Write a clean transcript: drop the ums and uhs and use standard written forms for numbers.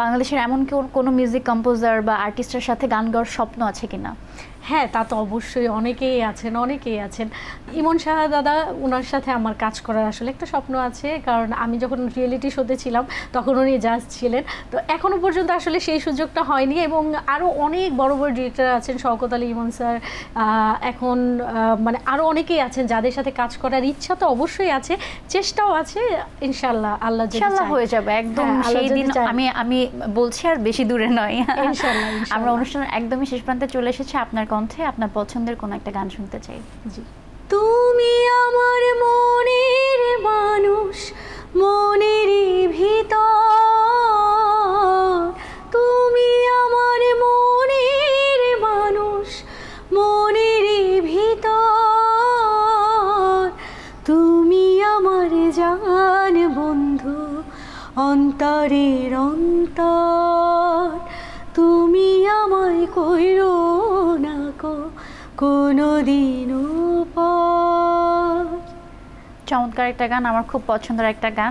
বাংলাদেশের এমন কোনো মিউজিক কম্পোজার বা আর্টিস্টের সাথে গান গাওয়ার স্বপ্ন আছে কিনা? হ্যাঁ, তা তো অবশ্যই অনেকেই আছেন। ইমন সাহা দাদা, ওনার সাথে আমার কাজ করার আসলে একটা স্বপ্ন আছে, কারণ আমি যখন রিয়েলিটি শোতে ছিলাম তখন উনি জাজ ছিলেন। তো এখনও পর্যন্ত আসলে সেই সুযোগটা হয়নি, এবং আরও অনেক বড় বড় ডিরেক্টর আছেন, শওকত আলী ইমন স্যার, এখন মানে আরও অনেকেই আছেন যাদের সাথে কাজ করার ইচ্ছা তো অবশ্যই আছে, চেষ্টাও আছে। ইনশাল্লাহ আল্লাহ ইনশাল্লাহ হয়ে যাবে একদম সেই দিন। আমি বলছি আর বেশি দূরে নয়, ইনশাল্লাহ। আমরা অনুষ্ঠানের একদমই শেষ প্রান্তে চলে এসেছি। আপনার কণ্ঠে আপনার পছন্দের কোন একটা গান শুনতে চাই। জি। তুমি আমার মনের মানুষ, মনেরই ভিতর, তুমি আমার মনের মানুষ, মনেরই ভিতর, তুমি আমার জান বন্ধু, অন্তরের অন্তর, তুমি আমায় কইরো না কো কোনোদিনও পর। চমৎকার একটা গান, আমার খুব পছন্দের একটা গান।